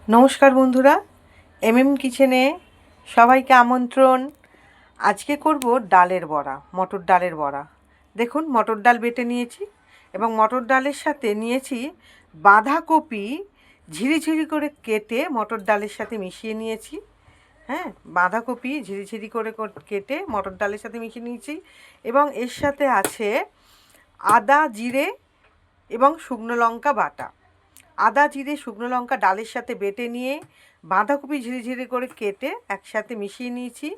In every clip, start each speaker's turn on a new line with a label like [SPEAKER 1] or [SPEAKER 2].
[SPEAKER 1] নমস্কার বন্ধুরা, কিচেনে সবাইকে আমন্ত্রণ। আজকে করব ডালের বড়া, মটর ডালের বড়া। দেখুন, মটর ডাল বেটে নিয়েছি এবং মটর ডালের সাথে নিয়েছি বাঁধাকপি ঝিরিঝিরি করে কেটে মটর ডালের সাথে মিশিয়ে নিয়েছি। হ্যাঁ, বাঁধাকপি ঝিরিঝিরি করে কেটে মটর ডালের সাথে মিশিয়ে নিয়েছি এবং এর সাথে আছে আদা, জিরে এবং শুকনো লঙ্কা বাটা। আদা, জিরে, শুকনো লঙ্কা ডালের সাথে বেটে নিয়ে বাঁধাকপি ঝিরিঝিরি করে কেটে একসাথে মিশিয়ে নিয়েছি।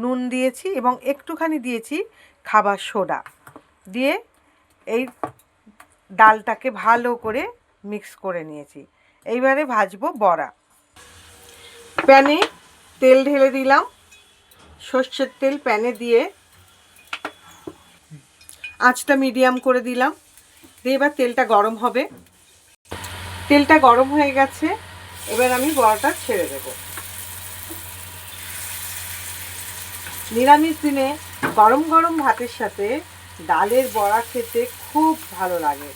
[SPEAKER 1] নুন দিয়েছি এবং একটুখানি দিয়েছি খাবার সোডা দিয়ে এই ডালটাকে ভালো করে মিক্স করে নিয়েছি। এইবারে ভাজবো বড়া। প্যানে তেল ঢেলে দিলাম, সর্ষের তেল প্যানে দিয়ে আঁচটা মিডিয়াম করে দিলাম। দিয়ে এবার তেলটা গরম হবে। তেলটা গরম হয়ে গেছে, এবার আমি বড়াটা ছেড়ে দেব। নিরামিষ দিনে গরম গরম ভাতের সাথে ডালের বড়া খেতে খুব ভালো লাগে।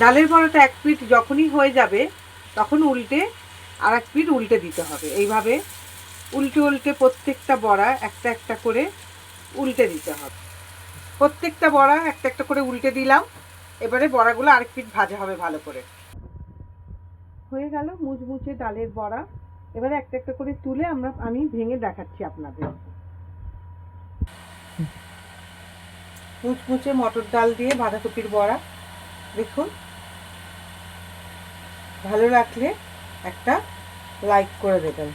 [SPEAKER 1] ডালের বড়াটা এক পিঠ যখনই হয়ে যাবে তখন উল্টে আর এক পিঠ উল্টে দিতে হবে। এইভাবে উল্টে উল্টে প্রত্যেকটা বড়া একটা একটা করে উল্টে দিতে হবে। প্রত্যেকটা বড়া একটা একটা করে উল্টে দিলাম। এবারে বড়াগুলো আরেক পিঠ ভাজা হবে ভালো করে। হয়ে গেল মুচমুচে ডালের বড়া। এবারে একটা একটা করে তুলে আমি ভেঙে দেখাচ্ছি আপনাদের। মুচমুচে মটর ডাল দিয়ে বাঁধাকপির বড়া দেখুন। ভালো লাগলে একটা লাইক করে দেবেন।